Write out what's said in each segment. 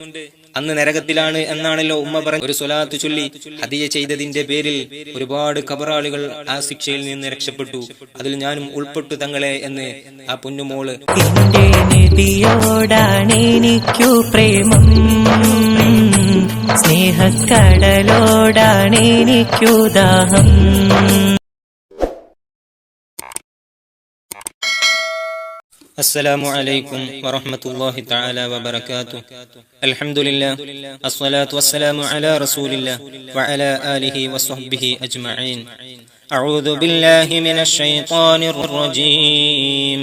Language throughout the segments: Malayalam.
അന്ന് നരകത്തിലാണ് എന്നാണല്ലോ ഉമ്മ പറഞ്ഞു. ഒരു സ്വലാത്ത് ചൊല്ലി ഹദിയ ചെയ്തതിന്റെ പേരിൽ ഒരുപാട് ഖബറാളികൾ ആ ശിക്ഷയിൽ നിന്ന് രക്ഷപ്പെട്ടു. അതിൽ ഞാനും ഉൾപ്പെട്ടു തങ്ങളെ എന്ന് ആ പൊന്നുമോള്. എന്റെ നബിയോടാണെനിക്കു പ്രേമം, സ്നേഹക്കടലോടാണെനിക്കു ദാഹം. السلام عليكم ورحمة الله تعالى وبركاته. الحمد لله، الصلاة والسلام على رسول الله وعلى آله وصحبه أجمعين. أعوذ بالله من الشيطان الرجيم.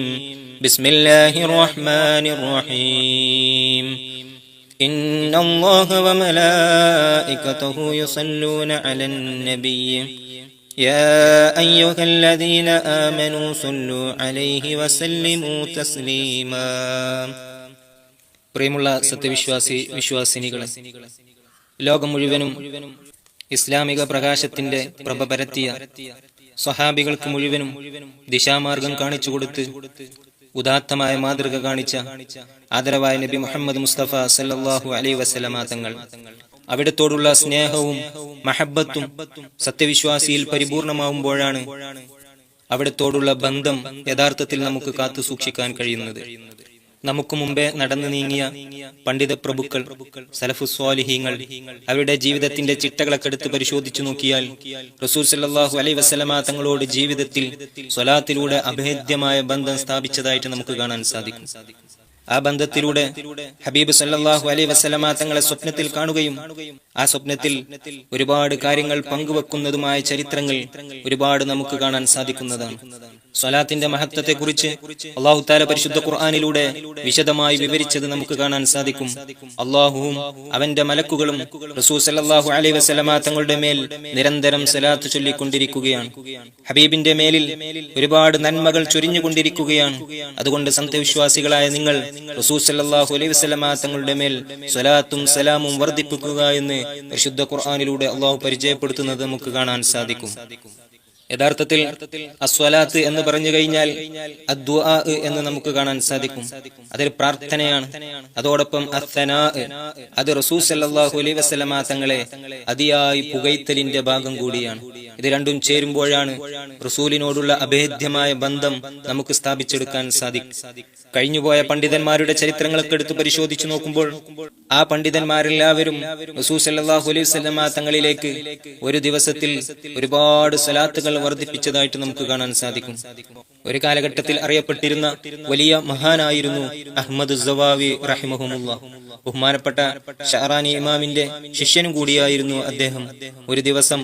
بسم الله الرحمن الرحيم. إن الله وملائكته يصلون على النبي يا أيها الذين آمنوا صلوا عليه وسلموا تسليما. പ്രിയമുള്ള വിശ്വാസിനികളെ, ലോകം മുഴുവനും ഇസ്ലാമിക പ്രകാശത്തിന്റെ പ്രഭ പരത്തിയ സ്വഹാബികൾക്ക് മുഴുവനും ദിശാമാർഗം കാണിച്ചു കൊടുത്ത് ഉദാത്തമായ മാതൃക കാണിച്ച ആദരവായ നബി മുഹമ്മദ് മുസ്തഫ സല്ലല്ലാഹു അലൈഹി വസല്ലമ തങ്ങൾ, അവിടത്തോടുള്ള സ്നേഹവും മഹബ്ബത്തും സത്യവിശ്വാസിയിൽ പരിപൂർണമാവുമ്പോഴാണ് അവിടത്തോടുള്ള ബന്ധം യഥാർത്ഥത്തിൽ നമുക്ക് കാത്തു സൂക്ഷിക്കാൻ കഴിയുന്നത്. നമുക്ക് മുമ്പേ നടന്നു നീങ്ങിയ പണ്ഡിത പ്രഭുക്കൾ, സലഫുസ് സ്വാലിഹീങ്ങൾ, അവരുടെ ജീവിതത്തിന്റെ ചിട്ടകളൊക്കെ എടുത്ത് പരിശോധിച്ചു നോക്കിയാൽ റസൂൽ സല്ലല്ലാഹു അലൈഹി വസല്ലമ തങ്ങളോട് ജീവിതത്തിൽ സ്വലാത്തിലൂടെ അഭേദ്യമായ ബന്ധം സ്ഥാപിച്ചതായിട്ട് നമുക്ക് കാണാൻ സാധിക്കും. ആ ബന്ധത്തിലൂടെ ഹബീബ് സല്ലല്ലാഹു അലൈഹി വസല്ലമ തങ്ങളെ സ്വപ്നത്തിൽ കാണുകയും ആ സ്വപ്നത്തിൽ ഒരുപാട് കാര്യങ്ങൾ പങ്കുവെക്കുന്നതുമായ ചരിത്രങ്ങൾ ഒരുപാട് നമുക്ക് കാണാൻ സാധിക്കുന്നതാണ്. സ്വലാത്തിന്റെ മഹത്വത്തെ കുറിച്ച് അല്ലാഹു തആല പരിശുദ്ധ ഖുർആനിലൂടെ വിശദമായി വിവരിച്ചത് നമുക്ക് കാണാൻ സാധിക്കും. അല്ലാഹുവും അവന്റെ മലക്കുകളും റസൂൽ സല്ലല്ലാഹു അലൈഹി വസല്ലമ തങ്ങളുടെ മേൽ നിരന്തരം സ്വലാത്ത് ചൊല്ലിക്കൊണ്ടിരിക്കുകയാണ്. ഹബീബിന്റെ മേലിൽ ഒരുപാട് നന്മകൾ ചൊരിഞ്ഞുകൊണ്ടിരിക്കുകയാണ്. അതുകൊണ്ട് സത്യവിശ്വാസികളായ നിങ്ങൾ റസൂൽ സല്ലല്ലാഹു അലൈഹി വസല്ലമ തങ്ങളുടെ മേൽ സ്വലാത്തും സലാമും വർദ്ധിപ്പിക്കുക എന്ന് പരിശുദ്ധ ഖുർആനിലൂടെ അല്ലാഹു പരിചയപ്പെടുത്തുന്നത് നമുക്ക് കാണാൻ സാധിക്കും. യഥാർത്ഥത്തിൽ അസ്വലാത്ത് എന്ന് പറഞ്ഞു കഴിഞ്ഞാൽ അദ്ദുആ എന്ന് നമുക്ക് കാണാൻ സാധിക്കും. അതൊരു പ്രാർത്ഥനയാണ്. അതോടൊപ്പം അസ്സനാ, അത് റസൂൽ സല്ലല്ലാഹു അലൈഹി വസല്ലമ തങ്ങളെ അതിയായി പുകഴ്ത്തലിന്റെ ഭാഗം കൂടിയാണ്. ഇത് രണ്ടും ചേരുമ്പോഴാണ് റസൂലിനോടുള്ള അഭേദ്യമായ ബന്ധം നമുക്ക് സ്ഥാപിച്ചെടുക്കാൻ സാധിക്കും. കഴിഞ്ഞുപോയ പണ്ഡിതന്മാരുടെ ചരിത്രങ്ങളൊക്കെ എടുത്ത് പരിശോധിച്ചു നോക്കുമ്പോൾ ആ പണ്ഡിതന്മാരെല്ലാവരും റസൂൽ സല്ലല്ലാഹു അലൈഹി വസല്ലമ തങ്ങളിലേക്ക് ഒരു ദിവസത്തിൽ ഒരുപാട് സ്വലാത്തുകൾ വർദ്ധിപ്പിച്ചതായിട്ട് നമുക്ക് കാണാൻ സാധിക്കും. ഒരു കാലഘട്ടത്തിൽ അറിയപ്പെട്ടിരുന്ന വലിയ മഹാനായിരുന്നു അഹ്മദ് സവാവി റഹിമഹുമുല്ലാഹ്. ബഹുമാനപ്പെട്ട ഷഅറാനി ഇമാമിന്റെ ശിഷ്യനും കൂടിയായിരുന്നു അദ്ദേഹം. ഒരു ദിവസം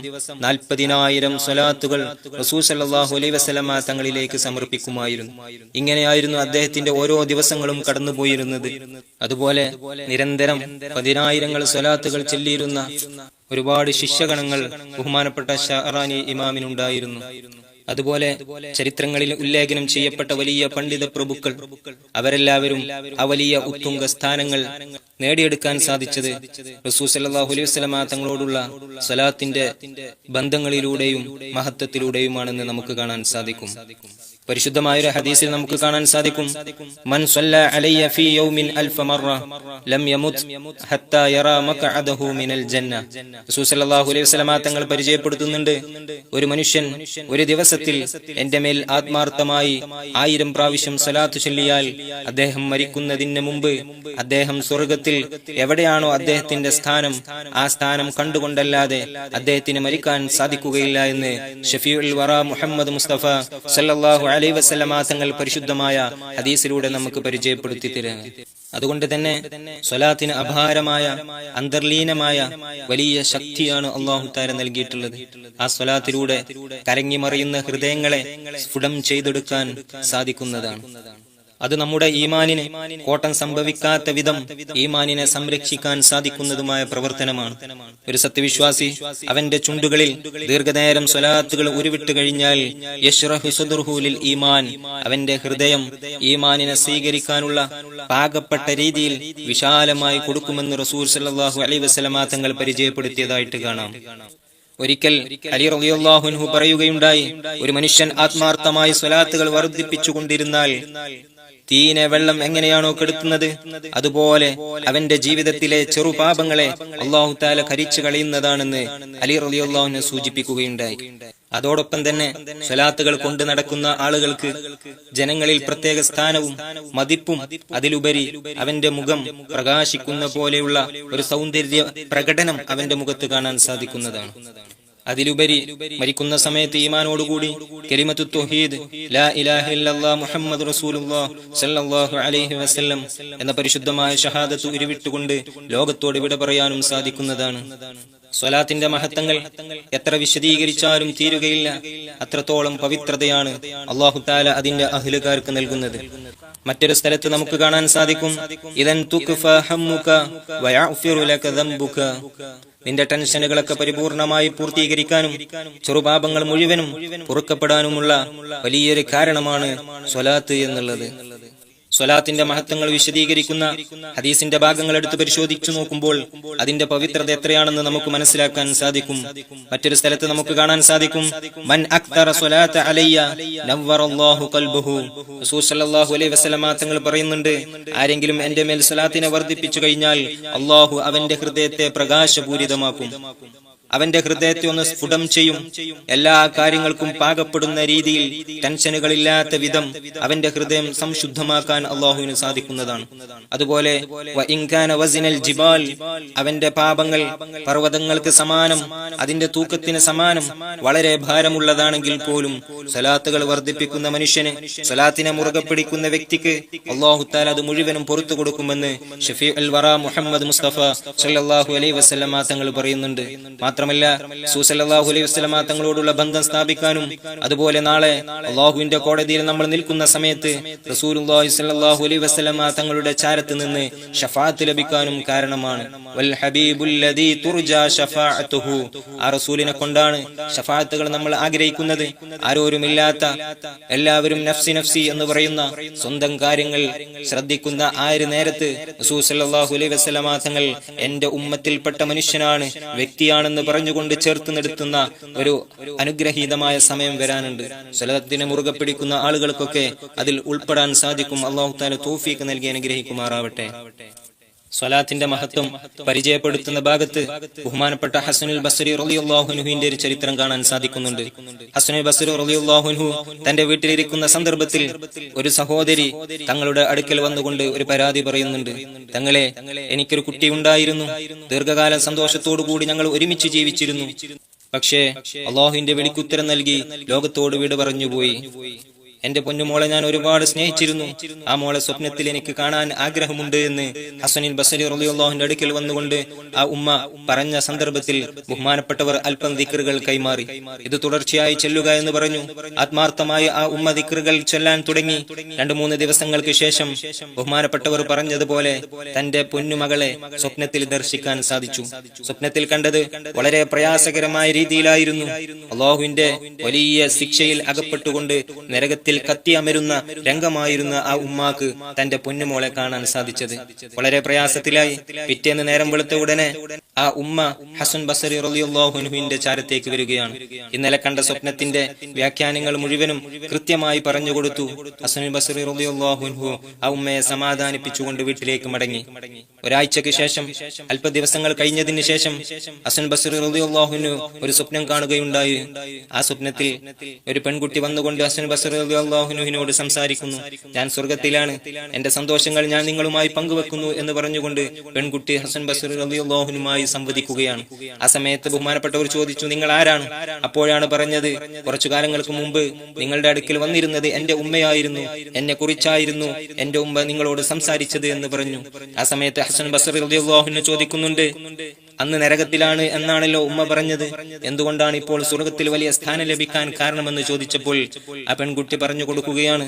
40,000 സ്വലാത്തുകൾ റസൂൽ സല്ലല്ലാഹു അലൈഹി വസല്ലമ തങ്ങളിലേക്ക് സമർപ്പിക്കുമായിരുന്നു. ഇങ്ങനെയായിരുന്നു അദ്ദേഹത്തിന്റെ ഓരോ ദിവസങ്ങളും കടന്നുപോയിരുന്നത്. അതുപോലെ നിരന്തരം 10,000 സ്വലാത്തുകൾ ചൊല്ലിയിരുന്ന ഒരുപാട് ശിഷ്യഗണങ്ങൾ ബഹുമാനപ്പെട്ട ഷഅറാനി ഇമാമിനുണ്ടായിരുന്നു. അതുപോലെ ചരിത്രങ്ങളിൽ ഉല്ലേഖനം ചെയ്യപ്പെട്ട വലിയ പണ്ഡിത പ്രഭുക്കൾ, അവരെല്ലാവരും ആ വലിയ ഉത്തുംഗ സ്ഥാനങ്ങൾ നേടിയെടുക്കാൻ സാധിച്ചത് റസൂൽ സല്ലല്ലാഹു അലൈഹി വസല്ലമ തങ്ങളോടുള്ള സ്വലാത്തിന്റെ ബന്ധങ്ങളിലൂടെയും മഹത്വത്തിലൂടെയുമാണെന്ന് നമുക്ക് കാണാൻ സാധിക്കും. പരിശുദ്ധമായ ഒരു ഹദീസിൽ നമുക്ക് കാണാൻ സാധിക്കും, മൻ സ്വല്ല അലയ്യ ഫീ യൗമിൻ അൽഫ മറ ലം യമുത് ഹത്താ യറാ മഖഅദഹു മിനൽ ജന്ന. റസൂൽ സല്ലല്ലാഹു അലൈഹി വസല്ലമ തങ്ങൾ പരിചയപ്പെടുത്തുന്നുണ്ട്, ഒരു മനുഷ്യൻ ഒരു ദിവസത്തിൽ എന്റെ മേൽ ആത്മാർത്ഥമായി 1000 പ്രാവശ്യം സ്വലാത്ത് ചൊല്ലിയാൽ അദ്ദേഹം മരിക്കുന്നതിന് മുമ്പ് അദ്ദേഹം സ്വർഗത്തിൽ എവിടെയാണോ അദ്ദേഹത്തിന്റെ സ്ഥാനം, ആ സ്ഥാനം കണ്ടുകൊണ്ടല്ലാതെ അദ്ദേഹത്തിന് മരിക്കാൻ സാധിക്കുകയില്ല എന്ന് ഷഫീഉൽ വറ മുഹമ്മദ് മുസ്തഫ സല്ലല്ലാഹു അലൈഹി വസല്ലമ തങ്ങൾ പരിശുദ്ധമായ ഹദീസിലൂടെ നമുക്ക് പരിചയപ്പെടുത്തി തരുന്നു. അതുകൊണ്ട് തന്നെ സ്വലാത്തിന് അപാരമായ അന്തർലീനമായ വലിയ ശക്തിയാണ് അല്ലാഹു തആല നൽകിയിട്ടുള്ളത്. ആ സ്വലാത്തിലൂടെ കരങ്ങിമറിയുന്ന ഹൃദയങ്ങളെ സ്ഫുടം ചെയ്തെടുക്കാൻ സാധിക്കുന്നതാണ്. അത് നമ്മുടെ ഈമാനിന് കോട്ടം സംഭവിക്കാത്ത വിധം ഈമാനിനെ സംരക്ഷിക്കാൻ സാധിക്കുന്നതുമായ പ്രവർത്തനമാണ്. ഒരു സത്യവിശ്വാസി അവന്റെ ചുണ്ടുകളിൽ ദീർഘനേരം സ്വലാത്തുകൾ ഉരുവിട്ട് കഴിഞ്ഞാൽ യശ്റഹു സദ്റുഹു ലിൽ ഈമാൻ, അവന്റെ ഹൃദയം ഈമാനിനെ സ്വീകരിക്കാനുള്ള പാകപ്പെട്ട രീതിയിൽ വിശാലമായി കൊടുക്കുമെന്ന് റസൂൽ സല്ലല്ലാഹു അലൈഹി വസല്ലമ തങ്ങൾ പരിചയപ്പെടുത്തിയതായിട്ട് കാണാം. ഒരിക്കൽ അലി റളിയല്ലാഹു അൻഹു പറയുകയുണ്ടായി, ഒരു മനുഷ്യൻ ആത്മാർത്ഥമായി സ്വലാത്തുകൾ വർദ്ധിപ്പിച്ചുകൊണ്ടിരുന്നാൽ തീനെ വെള്ളം എങ്ങനെയാണോ കെടുത്തുന്നത്, അതുപോലെ അവന്റെ ജീവിതത്തിലെ ചെറുപാപങ്ങളെ അല്ലാഹു തആല കരിച്ചു കളയുന്നതാണെന്ന് അലി റളിയല്ലാഹു അൻഹു സൂചിപ്പിക്കുകയുണ്ടായി. അതോടൊപ്പം തന്നെ സ്വലാത്തുകൾ കൊണ്ട് നടക്കുന്ന ആളുകൾക്ക് ജനങ്ങളിൽ പ്രത്യേക സ്ഥാനവും മതിപ്പും, അതിലുപരി അവന്റെ മുഖം പ്രകാശിക്കുന്ന പോലെയുള്ള ഒരു സൗന്ദര്യ പ്രകടനം അവന്റെ മുഖത്ത് കാണാൻ സാധിക്കുന്നതാണ്. അതിലുപരി മരിക്കുന്ന സമയത്ത് ഈമാനോടുകൂടി കലിമത്തു തൗഹീദ് ലാ ഇലാഹ ഇല്ലല്ലാഹ് മുഹമ്മദ് റസൂലുള്ളാഹ് സ്വല്ലല്ലാഹു അലൈഹി വസല്ലം എന്ന പരിശുദ്ധമായ ഷഹാദത്ത് ഉരുവിട്ടുകൊണ്ട് ലോകത്തോട് വിട പറയാനും സാധിക്കുന്നതാണ്. സ്വലാത്തിന്റെ മഹത്വങ്ങൾ എത്ര വിശദീകരിച്ചാലും തീരുകയില്ല. അത്രത്തോളം പവിത്രതയാണ് അല്ലാഹു തആല അതിന്റെ അഹ്ലുകാർക്ക് നൽകുന്നത്. മറ്റൊരു സ്ഥലത്ത് നമുക്ക് കാണാൻ സാധിക്കും, ഇദൻ തുക്ഫ ഹമ്മുക വയഗ്ഫിറു ലക ദംബുക. നിന്റെ ടെൻഷനുകളൊക്കെ പരിപൂർണമായി പൂർത്തീകരിക്കാനും ചെറുപാപങ്ങൾ മുഴുവനും പൊറുക്കപ്പെടാനുമുള്ള വലിയൊരു കാരണമാണ് സ്വലാത്ത് എന്നുള്ളത്. സ്വലാത്തിന്റെ മഹത്വങ്ങൾ വിശദീകരിക്കുന്ന ഹദീസിന്റെ ഭാഗങ്ങൾ എടുത്ത് പരിശോധിച്ചു നോക്കുമ്പോൾ അതിന്റെ പവിത്രത എത്രയാണെന്ന് നമുക്ക് മനസ്സിലാക്കാൻ സാധിക്കും. മറ്റൊരു സ്ഥലത്ത് നമുക്ക് കാണാൻ സാധിക്കും, മൻ അക്തറ സ്വലാത്ത അലയ്യ നവ്വറല്ലാഹു ഖൽബഹു. റസൂൽ സല്ലല്ലാഹു അലൈഹി വസല്ലം തങ്ങൾ പറയുന്നുണ്ട്, ആരെങ്കിലും എന്റെ മേൽ സ്വലാത്തിനെ വർദ്ധിപ്പിച്ചു കഴിഞ്ഞാൽ അല്ലാഹു അവന്റെ ഹൃദയത്തെ പ്രകാശപൂരിതമാക്കും, അവന്റെ ഹൃദയത്തെ ഒന്ന് സ്ഫുടം ചെയ്യും. എല്ലാ കാര്യങ്ങൾക്കും പാകപ്പെടുന്ന രീതിയിൽ ടെൻഷനുകളില്ലാത്ത വിധം അവന്റെ ഹൃദയം സംശുദ്ധമാക്കാൻ അള്ളാഹുവിന് സാധിക്കുന്നതാണ്. അതുപോലെ അവന്റെ പാപങ്ങൾ പർവ്വതങ്ങൾക്ക് സമാനം, അതിന്റെ തൂക്കത്തിന് സമാനം, വളരെ ഭാരമുള്ളതാണെങ്കിൽ പോലും സ്വലാത്തുകൾ വർദ്ധിപ്പിക്കുന്ന മനുഷ്യന്, സ്വലാത്തിനെ മുറുകെ പിടിക്കുന്ന വ്യക്തിക്ക് അല്ലാഹു തആല അത് മുഴുവനും പുറത്തു കൊടുക്കുമെന്ന് ഷഫീഉൽ വറാ മുഹമ്മദ് മുസ്തഫ സല്ലല്ലാഹു അലൈഹി വസല്ലം തങ്ങൾ പറയുന്നുണ്ട്. മാത്രമല്ല റസൂൽ സല്ലല്ലാഹു അലൈഹി വസല്ലം തങ്ങളോടുള്ള ബന്ധം സ്ഥാപിക്കാനും, അതുപോലെ നാളെ അല്ലാഹുവിന്റെ കോടതിയിൽ നമ്മൾ നിൽക്കുന്ന സമയത്ത് റസൂലുള്ളാഹി സ്വല്ലല്ലാഹു അലൈഹി വസല്ലം തങ്ങളുടെ ചാരത്ത് നിന്ന് ശഫാഅത്ത് ലഭിക്കാനും കാരണമാണ്. വൽ ഹബീബുൽ ലദീ തുർജാ ശഫാഅത്തുഹു. ആ റസൂലിനെ കൊണ്ടാണ് ശഫാഅത്തുകൾ നമ്മൾ ആഗ്രഹിക്കുന്നത്. ആരോരുമില്ലാത്ത, എല്ലാവരും നഫ്സി നഫ്സി എന്ന് പറയുന്ന സ്വന്തം കാര്യങ്ങൾ ശ്രദ്ധിക്കുന്ന ആ ഒരു നേരത്ത് റസൂൽ സല്ലല്ലാഹു അലൈഹി വസല്ലം തങ്ങൾ എന്റെ ഉമ്മത്തിൽപ്പെട്ട മനുഷ്യനാണ്, വ്യക്തിയാണെന്ന് പറഞ്ഞുകൊണ്ട് ചേർത്ത് നിർത്തുന്ന ഒരു അനുഗ്രഹീതമായ സമയം വരാനുണ്ട്. സ്വലാത്തിനെ മുറുകെ പിടിക്കുന്ന ആളുകൾക്കൊക്കെ അതിൽ ഉൾപ്പെടാൻ സാധിക്കും. അല്ലാഹു തആല തൗഫീഖ് നൽകി അനുഗ്രഹിക്കുമാറാവട്ടെ. സ്വലാത്തിന്റെ മഹത്വം പരിചയപ്പെടുത്തുന്ന ഭാഗത്ത് ബഹുമാനപ്പെട്ട ഹസനുൽ ബസ്രി റളിയല്ലാഹു അൻഹുവിന്റെ ഒരു ചരിത്രം കാണാൻ സാധിക്കുന്നുണ്ട്. ഹസനുൽ ബസ്രി റളിയല്ലാഹു അൻഹു തന്റെ വീട്ടിലിരിക്കുന്ന സന്ദർഭത്തിൽ ഒരു സഹോദരി തങ്ങളുടെ അടുക്കൽ വന്നുകൊണ്ട് ഒരു പരാതി പറയുന്നുണ്ട്. തങ്ങളെ, എനിക്കൊരു കുട്ടി ഉണ്ടായിരുന്നു. ദീർഘകാലം സന്തോഷത്തോടു കൂടി ഞങ്ങൾ ഒരുമിച്ച് ജീവിച്ചിരുന്നു. പക്ഷേ അല്ലാഹുവിന്റെ വിളിക്കുത്തരം നൽകി ലോകത്തോട് വിട പറഞ്ഞുപോയി. എന്റെ പൊന്നുമോളെ ഞാൻ ഒരുപാട് സ്നേഹിച്ചിരുന്നു. ആ മോളെ സ്വപ്നത്തിൽ എനിക്ക് കാണാൻ ആഗ്രഹമുണ്ട് എന്ന് ഹസനുൽ ബസ്രി റളിയല്ലാഹുവിന്റെ അടുക്കൽ വന്നുകൊണ്ട് ആ ഉമ്മ പറഞ്ഞ സന്ദർഭത്തിൽ ബഹുമാനപ്പെട്ടവർ അല്പം ദിക്റുകൾ കൈമാറി. ഇത് തുടർച്ചയായി ചെല്ലുക എന്ന് പറഞ്ഞു. ആത്മാർത്ഥമായി ആ ഉമ്മ ദിക്റുകൾ ചൊല്ലാൻ തുടങ്ങി. 2-3 ദിവസങ്ങൾക്ക് ശേഷം ബഹുമാനപ്പെട്ടവർ പറഞ്ഞതുപോലെ തന്റെ പൊന്നുമകളെ സ്വപ്നത്തിൽ ദർശിക്കാൻ സാധിച്ചു. സ്വപ്നത്തിൽ കണ്ടത് വളരെ പ്രയാസകരമായ രീതിയിലായിരുന്നു. അല്ലാഹുവിന്റെ വലിയ ശിക്ഷയിൽ അകപ്പെട്ടുകൊണ്ട് നരകത്തിൽ കത്തിയമരുന്ന രംഗമായിരുന്ന ആ ഉമ്മാക്ക് തന്റെ പൊന്നുമോളെ കാണാൻ സാധിച്ചത്. വളരെ പ്രയാസത്തിലായി. പിറ്റേന്ന് നേരം വെളുത്ത ഉടനെ ആ ഉമ്മ ഹസൻ ബസ്രി റളിയല്ലാഹു അൻഹുവിന്റെ ചാരത്തേക്ക് വരികയാണ്. ഇന്നലെ കണ്ട സ്വപ്നത്തിന്റെ വ്യാഖ്യാനങ്ങൾ മുഴുവനും കൃത്യമായി പറഞ്ഞുകൊടുത്തു. ഹസൻ ബസ്രി റളിയല്ലാഹു അൻഹു ആ ഉമ്മയെ സമാധാനിപ്പിച്ചുകൊണ്ട് വീട്ടിലേക്ക് മടങ്ങി. ഒരാഴ്ചക്ക് ശേഷം, അല്പ ദിവസങ്ങൾ കഴിഞ്ഞതിന് ശേഷം ഹസൻ ബസ്രി റളിയല്ലാഹു അൻഹു ഒരു സ്വപ്നം കാണുകയുണ്ടായി. ആ സ്വപ്നത്തിൽ ഒരു പെൺകുട്ടി വന്നുകൊണ്ട് ഹസൻ ബസ്രി റളിയല്ലാഹു അൻഹുവിനോട് സംസാരിക്കുന്നു. ഞാൻ സ്വർഗത്തിലാണ്, എന്റെ സന്തോഷങ്ങൾ ഞാൻ നിങ്ങളുമായി പങ്കുവെക്കുന്നു എന്ന് പറഞ്ഞുകൊണ്ട് പെൺകുട്ടി ഹസൻ ബസ്രി റളിയല്ലാഹു അൻഹുമായി സംവദിക്കുകയാണ്. ആ സമയത്ത് ബഹുമാനപ്പെട്ടവർ ചോദിച്ചു, നിങ്ങൾ ആരാണ്? അപ്പോഴാണ് പറഞ്ഞത്, കുറച്ചു കാലങ്ങൾക്ക് മുമ്പ് നിങ്ങളുടെ അടുക്കൽ വന്നിരുന്നത് എന്റെ ഉമ്മയായിരുന്നു, എന്നെ കുറിച്ചായിരുന്നു എന്റെ ഉമ്മ നിങ്ങളോട് സംസാരിച്ചത് എന്ന് പറഞ്ഞു. ആ സമയത്ത് ഹസൻ ബസ്രി റളിയല്ലാഹു അൻഹു ചോദിക്കുന്നുണ്ട്, അന്ന് നരകത്തിലാണ് എന്നാണല്ലോ ഉമ്മ പറഞ്ഞത്, എന്തുകൊണ്ടാണ് ഇപ്പോൾ സ്വർഗത്തിൽ വലിയ സ്ഥാനം ലഭിക്കാൻ കാരണമെന്ന് ചോദിച്ചപ്പോൾ ആ പെൺകുട്ടി പറഞ്ഞു കൊടുക്കുകയാണ്,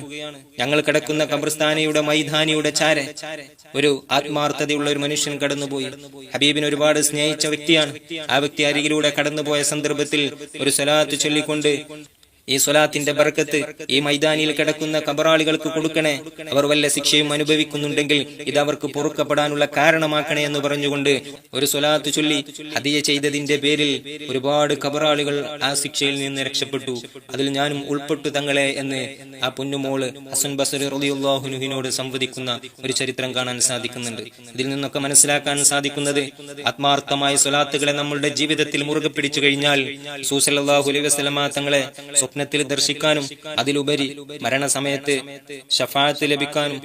ഞങ്ങൾ കിടക്കുന്ന ഖബർസ്ഥാനിയുടെ മൈതാനിയുടെ ചാരെ ഒരു ആത്മാർത്ഥതയുള്ള ഒരു മനുഷ്യൻ കടന്നുപോയി. ഹബീബിനെ ഒരുപാട് സ്നേഹിച്ച വ്യക്തിയാണ്. ആ വ്യക്തി അരികിലൂടെ കടന്നുപോയ സന്ദർഭത്തിൽ ഒരു സ്വലാത്ത് ചൊല്ലിക്കൊണ്ട് ഈ സ്വലാത്തിന്റെ ബർക്കത്ത് ഈ മൈതാനിയിൽ കിടക്കുന്ന കബറാളികൾക്ക് കൊടുക്കണേ. അവർ വല്ല ശിക്ഷയും അനുഭവിക്കുന്നുണ്ടെങ്കിൽ ഇത് അവർക്ക് പൊറുക്കപ്പെടാനുള്ള കാരണമാക്കണേ എന്ന് പറഞ്ഞുകൊണ്ട് ഒരു സ്വലാത്ത് ചൊല്ലി ഹദിയ ചെയ്തതിന്റെ പേരിൽ ഒരുപാട് കബറാളികൾ ആ ശിക്ഷയിൽ നിന്ന് രക്ഷപ്പെട്ടു. അതിൽ ഞാനും ഉൾപ്പെട്ടു തങ്ങളെ എന്ന് ആ പൊന്നുമോള് ഹസൻ ബസരി റളിയല്ലാഹു അൻഹുവിനോട് സംവദിക്കുന്ന ഒരു ചരിത്രം കാണാൻ സാധിക്കുന്നുണ്ട്. ഇതിൽ നിന്നൊക്കെ മനസ്സിലാക്കാൻ സാധിക്കുന്നത് ആത്മാർത്ഥമായ സ്വലാത്തുകളെ നമ്മളുടെ ജീവിതത്തിൽ മുറുകെ പിടിച്ചു കഴിഞ്ഞാൽ റസൂൽ സല്ലല്ലാഹു അലൈഹി വസല്ലമ തങ്ങളെ സ്വപ്നത്തിൽ ദർശിക്കാനും അതിലുപരി മരണസമയത്ത് ശഫാഅത്ത് ലഭിക്കാനും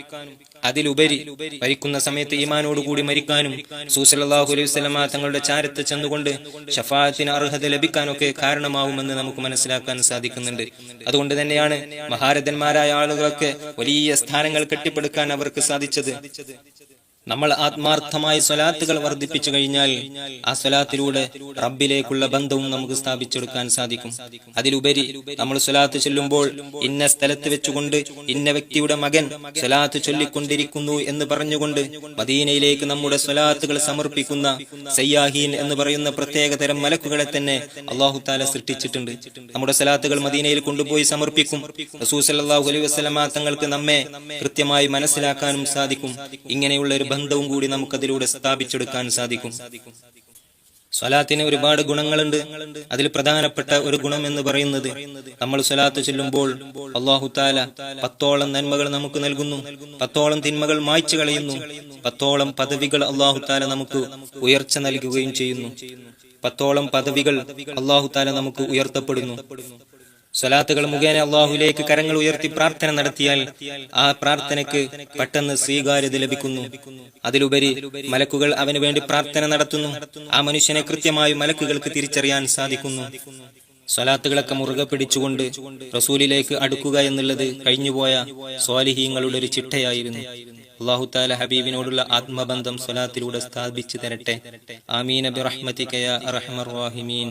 അതിലുപരി മരിക്കുന്ന സമയത്ത് ഈമാനോടുകൂടി മരിക്കാനും റസൂൽ സല്ലല്ലാഹു അലൈഹി വസല്ലമ തങ്ങളുടെ ചാരത്ത് ചെന്നുകൊണ്ട് ശഫാഅത്തിന് അർഹത ലഭിക്കാനൊക്കെ കാരണമാവുമെന്ന് നമുക്ക് മനസ്സിലാക്കാൻ സാധിക്കുന്നുണ്ട്. അതുകൊണ്ട് തന്നെയാണ് മഹാരഥന്മാരായ ആളുകളൊക്കെ വലിയ സ്ഥാനങ്ങൾ കെട്ടിപ്പടുക്കാൻ അവർക്ക് സാധിച്ചത്. നമ്മൾ ആത്മാർത്ഥമായ സ്വലാത്തുകൾ വർദ്ധിപ്പിച്ചു കഴിഞ്ഞാൽ ആ സ്വലാത്തിലൂടെ റബ്ബിലേക്കുള്ള ബന്ധവും നമുക്ക് സ്ഥാപിച്ചെടുക്കാൻ സാധിക്കും. അതിലുപരി നമ്മൾ സ്വലാത്ത് ചൊല്ലുമ്പോൾ ഇന്ന സ്ഥലത്ത് വെച്ചുകൊണ്ട് ഇന്ന വ്യക്തിയുടെ മകൻ സ്വലാത്ത് ചൊല്ലിക്കൊണ്ടിരിക്കുന്നു എന്ന് പറഞ്ഞുകൊണ്ട് മദീനയിലേക്ക് നമ്മുടെ സ്വലാത്തുകൾ സമർപ്പിക്കുന്ന സയ്യാഹീൻ എന്ന് പറയുന്ന പ്രത്യേകതരം മലക്കുകളെ തന്നെ അല്ലാഹു തആല സൃഷ്ടിച്ചിട്ടുണ്ട്. നമ്മുടെ സ്വലാത്തുകൾ മദീനയിൽ കൊണ്ടുപോയി സമർപ്പിക്കും. റസൂൽ സല്ലല്ലാഹു അലൈഹി വസല്ലമ തങ്ങൾക്ക് നമ്മെ കൃത്യമായി മനസ്സിലാക്കാനും സാധിക്കും. ഇങ്ങനെയുള്ള ഒരു ബന്ധവും കൂടി നമുക്കതിലൂടെ സ്ഥാപിച്ചെടുക്കാൻ സാധിക്കും. സ്വലാത്തിന് ഒരുപാട് ഗുണങ്ങളുണ്ട്. അതിൽ പ്രധാനപ്പെട്ട ഒരു ഗുണം എന്ന് പറയുന്നത് നമ്മൾ സ്വലാത്ത് ചൊല്ലുമ്പോൾ അല്ലാഹു തആല 10ഓളം നന്മകൾ നമുക്ക് നൽകുന്നു, 10ഓളം തിന്മകൾ മായ്ച്ചു കളയുന്നു, 10ഓളം പദവികൾ അല്ലാഹു തആല നമുക്ക് ഉയർച്ച നൽകുകയും ചെയ്യുന്നു. 10ഓളം പദവികൾ അല്ലാഹു തആല നമുക്ക് ഉയർത്തപ്പെടുന്നു. സ്വലാത്തുകൾ മുഖേന അല്ലാഹുവിലേക്ക് കരങ്ങൾ ഉയർത്തി പ്രാർത്ഥന നടത്തിയാൽ ആ പ്രാർത്ഥനയ്ക്ക് പെട്ടെന്ന് സ്വീകാര്യത ലഭിക്കുന്നു. അതിലുപരി മലക്കുകൾ അവന് വേണ്ടി പ്രാർത്ഥന നടത്തുന്നു. ആ മനുഷ്യനെ കൃത്യമായി മലക്കുകൾക്ക് തിരിച്ചറിയാൻ സാധിക്കുന്നു. സ്വലാത്തുകളൊക്കെ മുറുകെ പിടിച്ചുകൊണ്ട് റസൂലിലേക്ക് അടുക്കുക എന്നുള്ളത് കഴിഞ്ഞുപോയ സ്വാലിഹീങ്ങളുടെ ഒരു ചിട്ടയായിരുന്നു. അല്ലാഹു തആല ഹബീബിനോടുള്ള ആത്മബന്ധം സ്വലാത്തിലൂടെ സ്ഥാപിച്ചു തരട്ടെ. ആമീൻ ബിറഹ്മതിക യാ അർഹമർ റഹീമീൻ.